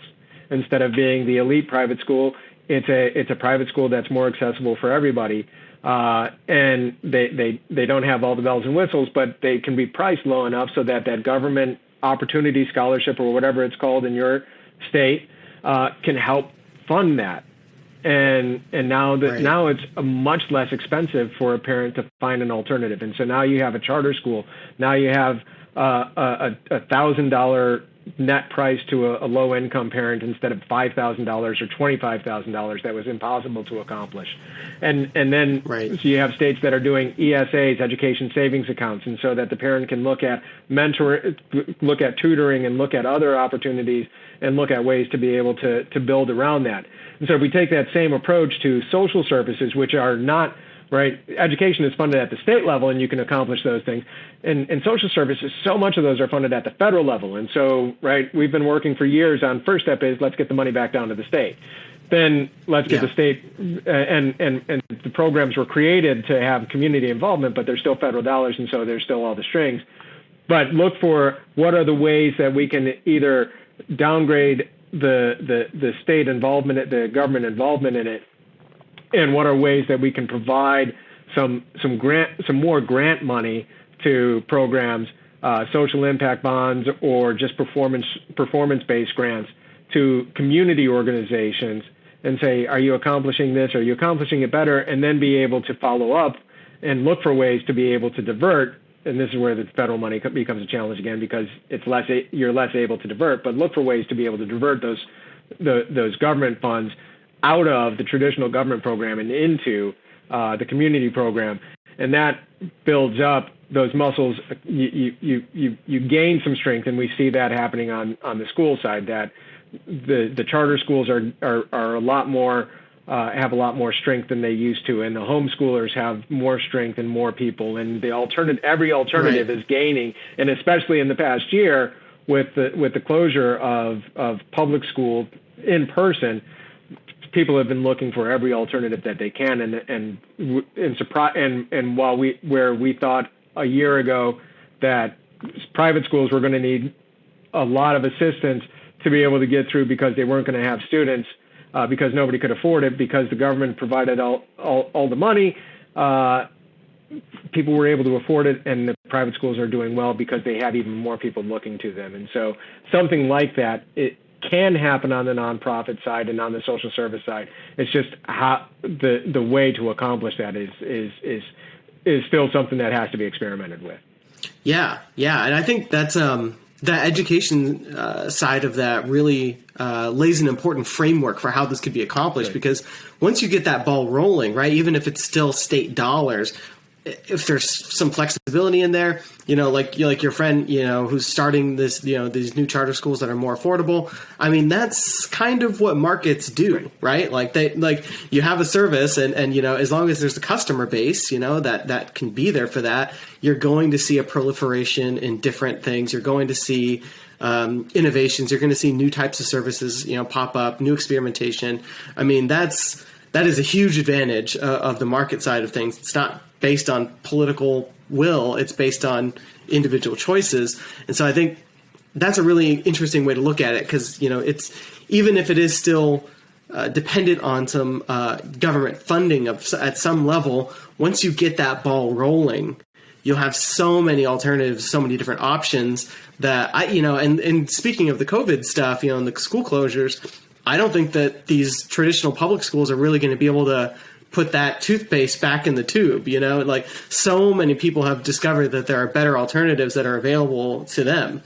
Instead of being the elite private school, it's a private school that's more accessible for everybody, and they don't have all the bells and whistles, but they can be priced low enough so that government opportunity scholarship, or whatever it's called in your state, can help fund that. And now it's much less expensive for a parent to find an alternative. And so now you have a charter school. Now you have a $1,000 net price to a low-income parent instead of $5,000 or $25,000 that was impossible to accomplish. And then so you have states that are doing ESAs, education savings accounts, and so that the parent can look at tutoring, and look at other opportunities, and look at ways to be able to build around that. And so if we take that same approach to social services, which are not education is funded at the state level, and you can accomplish those things. And social services, so much of those are funded at the federal level. And so, we've been working for years on first step is let's get the money back down to the state. Then let's get the state, and the programs were created to have community involvement, but they're still federal dollars, and so there's still all the strings. But look for what are the ways that we can either downgrade the state involvement, the government involvement in it, and what are ways that we can provide some more grant money to programs, social impact bonds, or just performance-based grants to community organizations, and say, are you accomplishing this? Are you accomplishing it better? And then be able to follow up and look for ways to be able to divert. And this is where the federal money becomes a challenge again, because you're less able to divert. But look for ways to be able to divert those government funds out of the traditional government program and into the community program, and that builds up those muscles. You gain some strength, and we see that happening on the school side. That the charter schools are a lot more have a lot more strength than they used to, and the homeschoolers have more strength and more people, and every alternative is gaining, and especially in the past year with the closure of public school in person. People have been looking for every alternative that they can, and while we thought a year ago that private schools were going to need a lot of assistance to be able to get through because they weren't going to have students because nobody could afford it because the government provided all the money. People were able to afford it, and the private schools are doing well because they have even more people looking to them. And so something like that, it can happen on the nonprofit side and on the social service side. It's just how the way to accomplish that is still something that has to be experimented with. Yeah, and I think that's that education side of that really lays an important framework for how this could be accomplished. Right. Because once you get that ball rolling, right, even if it's still state dollars, if there's some flexibility in there, like your friend, who's starting this, these new charter schools that are more affordable. I mean, that's kind of what markets do, right? Like you have a service and as long as there's a customer base, that can be there for that, you're going to see a proliferation in different things. You're going to see innovations. You're going to see new types of services, pop up, new experimentation. I mean, that is a huge advantage of the market side of things. It's not based on political will, it's based on individual choices. And so I think that's a really interesting way to look at it because, it's even if it is still dependent on some government funding at some level, once you get that ball rolling, you'll have so many alternatives, so many different options that and speaking of the COVID stuff, and the school closures, I don't think that these traditional public schools are really going to be able to put that toothpaste back in the tube, like so many people have discovered that there are better alternatives that are available to them,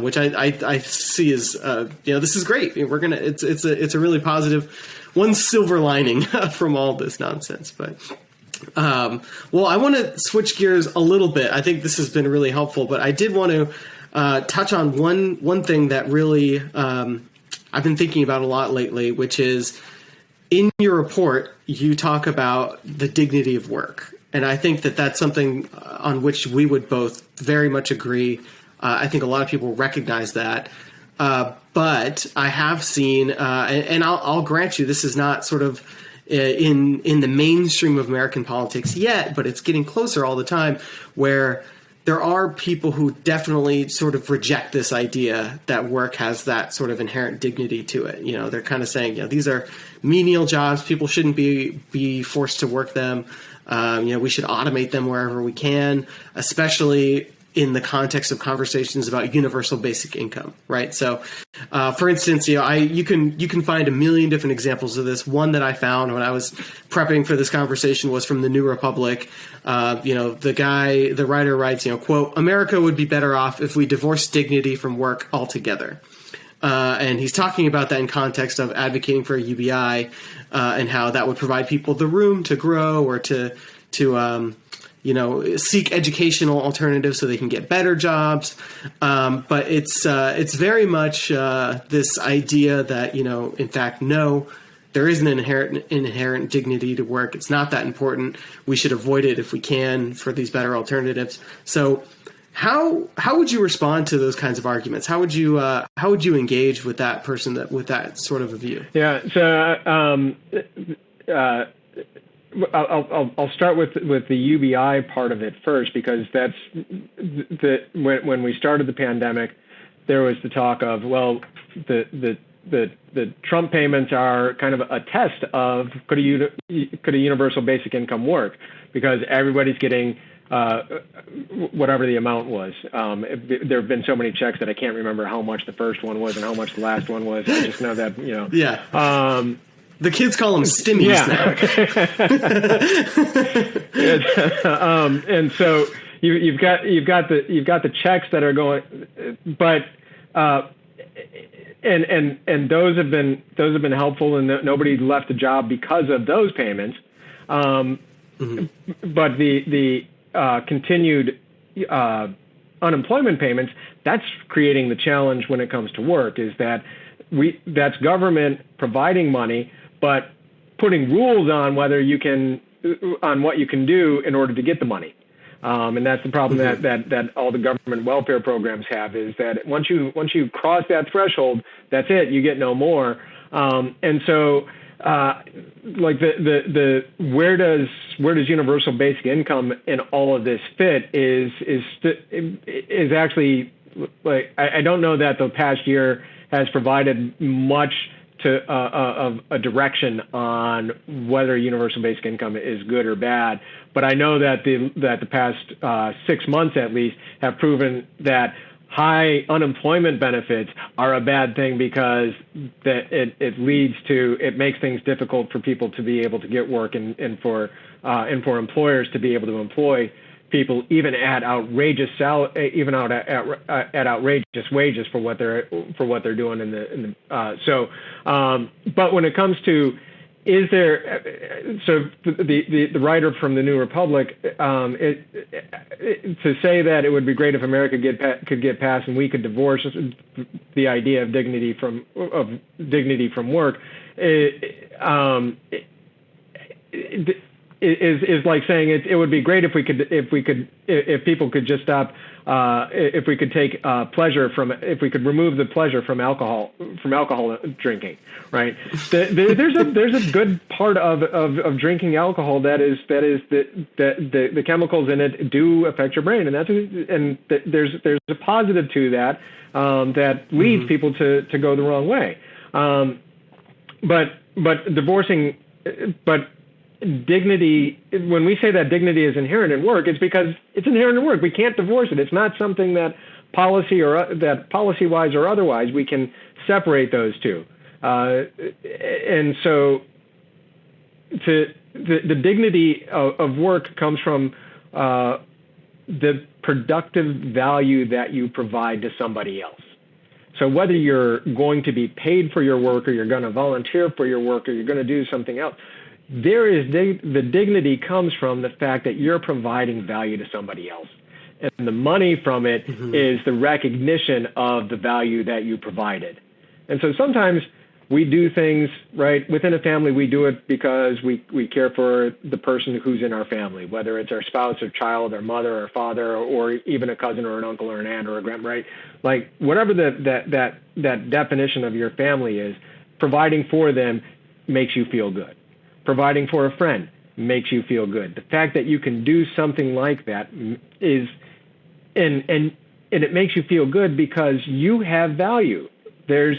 which I see as, this is great. It's a really positive one silver lining from all this nonsense. But, well, I want to switch gears a little bit. I think this has been really helpful, but I did want to touch on one thing that really I've been thinking about a lot lately, which is in your report, you talk about the dignity of work. And I think that that's something on which we would both very much agree. I think a lot of people recognize that. But I have seen, and I'll grant you, this is not sort of in the mainstream of American politics yet, but it's getting closer all the time, where there are people who definitely sort of reject this idea that work has that sort of inherent dignity to it. They're kind of saying, these are menial jobs. People shouldn't be forced to work them. We should automate them wherever we can, especially in the context of conversations about universal basic income, right? So, for instance, you can find a million different examples of this. One that I found when I was prepping for this conversation was from the New Republic. The writer writes, quote, "America would be better off if we divorced dignity from work altogether." And he's talking about that in context of advocating for a UBI and how that would provide people the room to grow or to seek educational alternatives so they can get better jobs. But it's very much this idea that, in fact, no, there is an inherent dignity to work. It's not that important. We should avoid it if we can for these better alternatives. So how would you respond to those kinds of arguments? How would you engage with that person with that sort of a view? Yeah. So I'll start with the UBI part of it first, because that's when we started the pandemic, there was the talk of, well, the Trump payments are kind of a test of could a universal basic income work, because everybody's getting whatever the amount was. There have been so many checks that I can't remember how much the first one was and how much the last one was. I just know that, Yeah. The kids call them stimmies now. And so you've got the checks that are going, but and those have been helpful, and nobody left a job because of those payments. Mm-hmm. But the continued unemployment payments, that's creating the challenge when it comes to work, is that that's government providing money, but putting rules on what you can do in order to get the money. And that's the problem that all the government welfare programs have, is that once you cross that threshold, that's it. You get no more. And so, like where does universal basic income in all of this fit is actually, like, I don't know that the past year has provided much to of a direction on whether universal basic income is good or bad. But I know that the past 6 months at least have proven that high unemployment benefits are a bad thing, because it makes things difficult for people to be able to get work, and for employers to be able to employ people even at outrageous outrageous wages for what they're doing but when it comes to the writer from the New Republic, to say that it would be great if America could get passed and we could divorce the idea of dignity from work, is like saying it would be great if people could just stop, if we could take if we could remove the pleasure from alcohol drinking, right? There's a good part of drinking alcohol that is the chemicals in it do affect your brain, and there's a positive to that that leads people to go the wrong way, but divorcing, but dignity, when we say that dignity is inherent in work, it's because it's inherent in work. We can't divorce it. It's not something that policy-wise or otherwise we can separate those two. And so the dignity of work comes from the productive value that you provide to somebody else. So whether you're going to be paid for your work, or you're going to volunteer for your work, or you're going to do something else, the dignity comes from the fact that you're providing value to somebody else. And the money from it is the recognition of the value that you provided. And so sometimes we do things, right, within a family. We do it because we care for the person who's in our family, whether it's our spouse or child or mother or father, or even a cousin or an uncle or an aunt or a grandma, right? Like whatever that definition of your family is, providing for them makes you feel good. Providing for a friend makes you feel good. The fact that you can do something like that is, and it makes you feel good because you have value. There's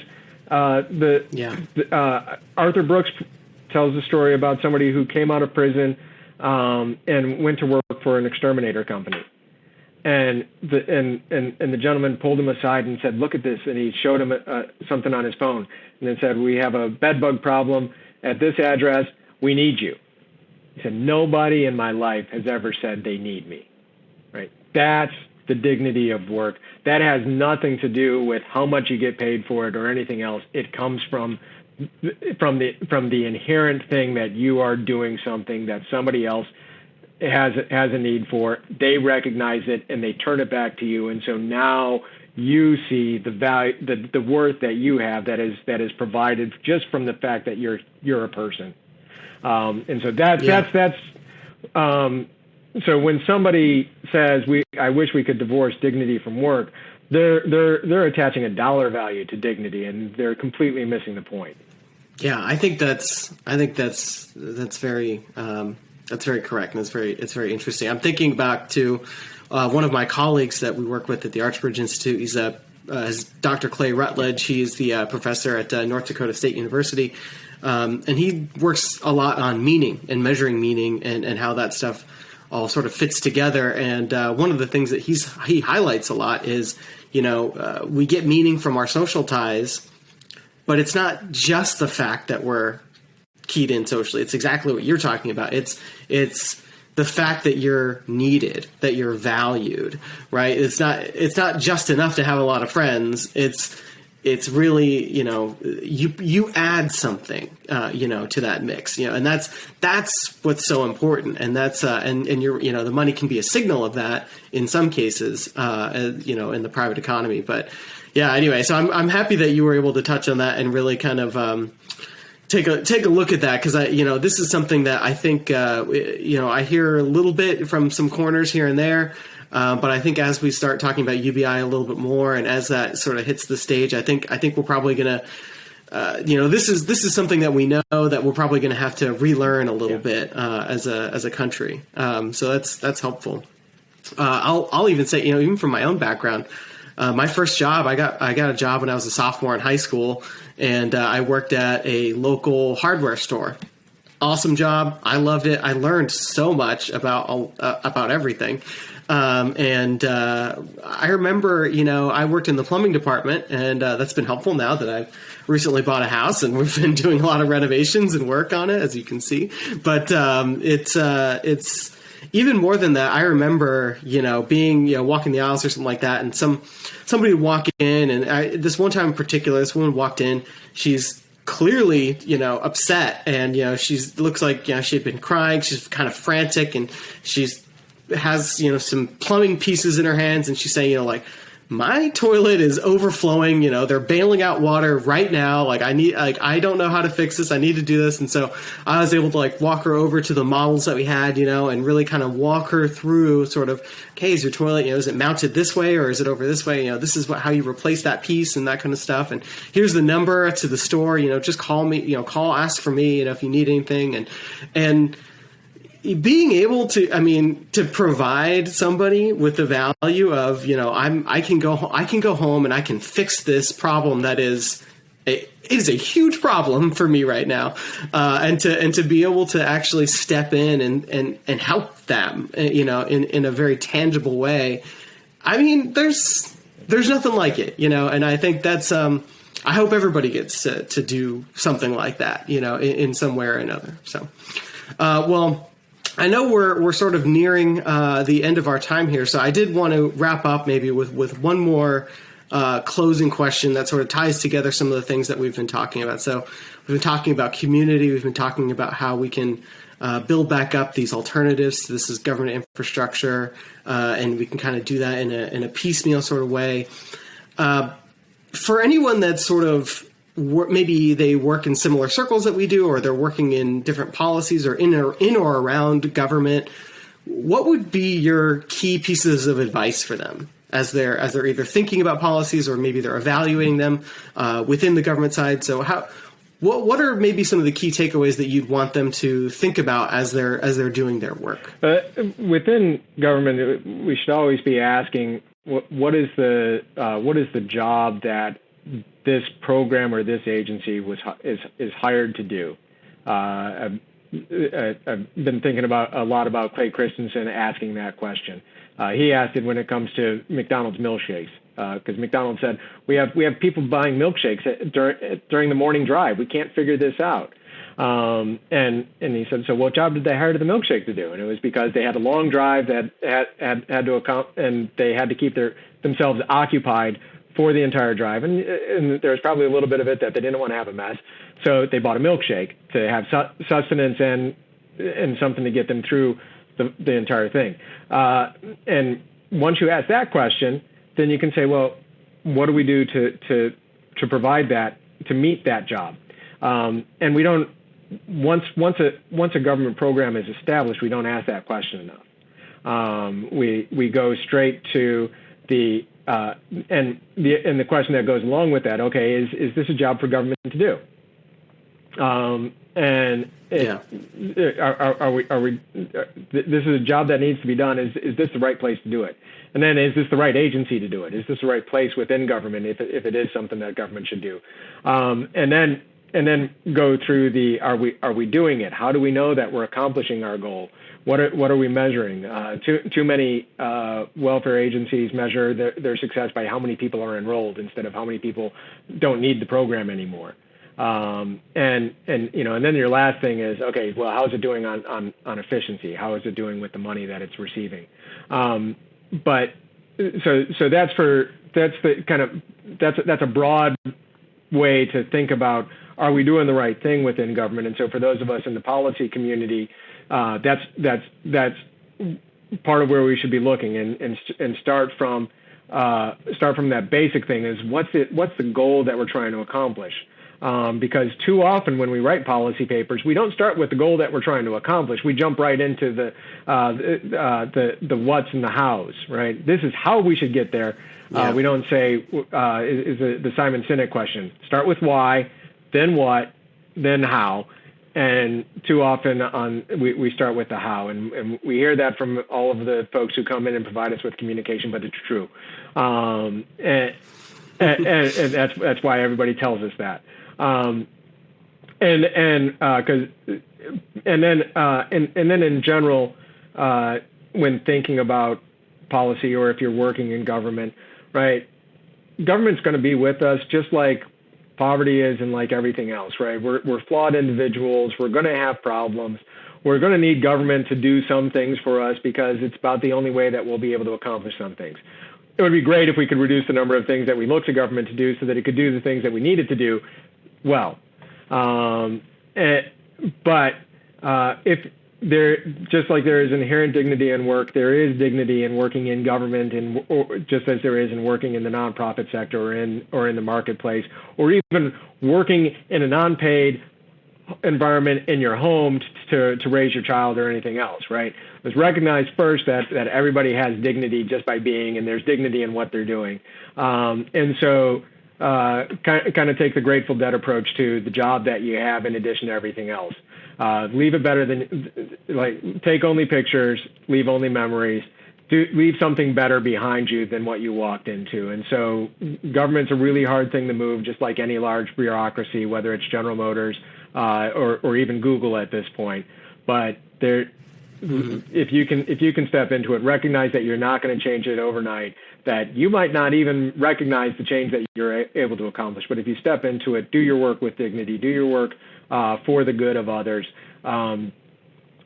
Arthur Brooks tells a story about somebody who came out of prison and went to work for an exterminator company. And the gentleman pulled him aside and said, "Look at this," and he showed him something on his phone, and then said, "We have a bed bug problem at this address. We need you." He said, "Nobody in my life has ever said they need me." Right? That's the dignity of work. That has nothing to do with how much you get paid for it or anything else. It comes from the inherent thing that you are doing something that somebody else has a need for. They recognize it and they turn it back to you, and so now you see the value, the worth that you have that is provided just from the fact that you're a person. And so that's so when somebody says I wish we could divorce dignity from work, they're attaching a dollar value to dignity, and they're completely missing the point. Yeah, I think that's very correct, and it's very interesting. I'm thinking back to one of my colleagues that we work with at the Archbridge Institute. He's Dr. Clay Rutledge. He's the professor at North Dakota State University. And he works a lot on meaning and measuring meaning and how that stuff all sort of fits together. And one of the things that he highlights a lot is, we get meaning from our social ties, but it's not just the fact that we're keyed in socially. It's exactly what you're talking about. It's the fact that you're needed, that you're valued, right? It's not just enough to have a lot of friends. It's really, you add something, to that mix, and that's what's so important. And that's, and you're, the money can be a signal of that in some cases, in the private economy. But yeah, anyway, so I'm happy that you were able to touch on that and really kind of, take a look at that. Cause this is something that I think, I hear a little bit from some corners here and there. But I think as we start talking about UBI a little bit more, and as that sort of hits the stage, I think we're probably going to, this is something that we know that we're probably going to have to relearn a little bit as a country. So that's helpful. I'll even say, even from my own background, My first job, I got a job when I was a sophomore in high school, and I worked at a local hardware store. Awesome job. I loved it. I learned so much about everything. I remember, I worked in the plumbing department, and that's been helpful now that I've recently bought a house, and we've been doing a lot of renovations and work on it, as you can see. But it's even more than that. I remember, being, walking the aisles or something like that, and somebody would walk in, and this one time in particular, this woman walked in. She's clearly, upset, and looks like she had been crying. She's kind of frantic, and has some plumbing pieces in her hands, and she's saying, my toilet is overflowing. They're bailing out water right now. I don't know how to fix this. I need to do this. And so I was able to walk her over to the models that we had, and really kind of walk her through sort of, okay, is your toilet, is it mounted this way or is it over this way? This is how you replace that piece and that kind of stuff. And here's the number to the store, just call me, ask for me, if you need anything. And being able to provide somebody with the value of, I can go home and I can fix this problem that is a huge problem for me right now, and to be able to actually step in and help them, in a very tangible way. There's nothing like it, and I think that's I hope everybody gets to do something like that, in some way or another. So, well, I know we're sort of nearing the end of our time here, so I did want to wrap up maybe with one more closing question that sort of ties together some of the things that we've been talking about. So we've been talking about community, we've been talking about how we can build back up these alternatives to this is government infrastructure, and we can kind of do that in a piecemeal sort of way. For anyone that's sort of maybe they work in similar circles that we do, or they're working in different policies or in or around government, what would be your key pieces of advice for them as they're either thinking about policies or maybe they're evaluating them within the government side? So what are maybe some of the key takeaways that you'd want them to think about as they're doing their work? Within government, we should always be asking what is the job that this program or this agency is hired to do. I've been thinking a lot about Clay Christensen asking that question. He asked it when it comes to McDonald's milkshakes, because McDonald's said we have people buying milkshakes during the morning drive. We can't figure this out. And he said, so what job did they hire the milkshake to do? And it was because they had a long drive that had to account, and they had to keep themselves occupied for the entire drive. And there was probably a little bit of it that they didn't want to have a mess. So they bought a milkshake to have sustenance and something to get them through the entire thing. And once you ask that question, then you can say, well, what do we do to provide that, to meet that job? And we don't, once a government program is established, we don't ask that question enough. We go straight to the the question that goes along with that. Okay, is this a job for government to do? This is a job that needs to be done. Is this the right place to do it? And then, is this the right agency to do it? Is this the right place within government if it is something that government should do? And then go through are we doing it? How do we know that we're accomplishing our goal? What are we measuring? Too many welfare agencies measure their success by how many people are enrolled instead of how many people don't need the program anymore. And then your last thing is, okay, well, how is it doing on efficiency? How is it doing with the money that it's receiving? But that's a broad way to think about, are we doing the right thing within government? And so for those of us in the policy community, that's part of where we should be looking and start from that basic thing is what's the goal that we're trying to accomplish? Because too often when we write policy papers, we don't start with the goal that we're trying to accomplish. We jump right into the what's and the hows, right? This is how we should get there. Yeah. We don't say, is the Simon Sinek question. Start with why, then what, then how. And too often we start with the how, and we hear that from all of the folks who come in and provide us with communication, but it's true. And that's why everybody tells us that. And then in general, when thinking about policy, or if you're working in government, right? Government's going to be with us just like poverty is, and like everything else, right? We're flawed individuals. We're going to have problems. We're going to need government to do some things for us, because it's about the only way that we'll be able to accomplish some things. It would be great if we could reduce the number of things that we look to government to do, so that it could do the things that we need it to do well. But if there, just like there is inherent dignity in work, there is dignity in working in government, and just as there is in working in the nonprofit sector, or in the marketplace, or even working in a non-paid environment in your home to raise your child or anything else, right? Let's recognize first that everybody has dignity just by being, and there's dignity in what they're doing. And so kind of take the Grateful Dead approach to the job that you have in addition to everything else. Leave it better than, take only pictures, leave only memories, leave something better behind you than what you walked into. And so government's a really hard thing to move, just like any large bureaucracy, whether it's General Motors or even Google at this point. But if you can step into it, recognize that you're not going to change it overnight, that you might not even recognize the change that you're able to accomplish. But if you step into it, do your work with dignity, do your work for the good of others,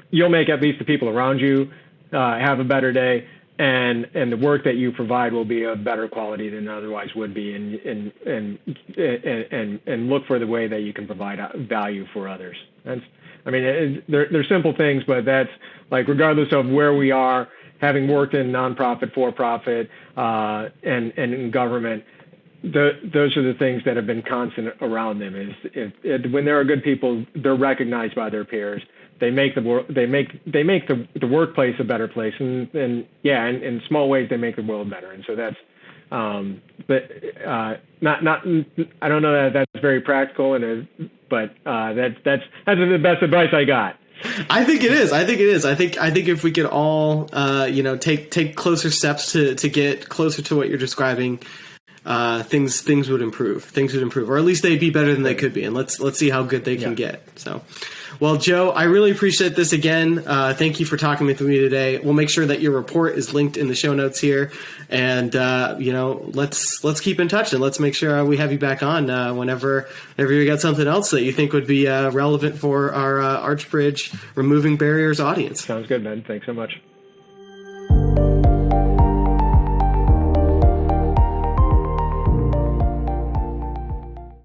you'll make at least the people around you have a better day, and the work that you provide will be of better quality than otherwise would be, and look for the way that you can provide value for others. They're simple things, but that's like, regardless of where we are, having worked in nonprofit, for-profit, and in government, those are the things that have been constant around them. Is when there are good people, they're recognized by their peers. They make the workplace a better place, and in small ways they make the world better. And so that's not I don't know that that's very practical, but that's the best advice I got. I think it is. I think if we could all take closer steps to get closer to what you're describing, things would improve. Or at least they'd be better than they could be. And let's see how good they can get. So, well, Joe, I really appreciate this again. Thank you for talking with me today. We'll make sure that your report is linked in the show notes here. And, let's keep in touch, and let's make sure we have you back on whenever you got something else that you think would be relevant for our Archbridge Removing Barriers audience. Sounds good, man. Thanks so much.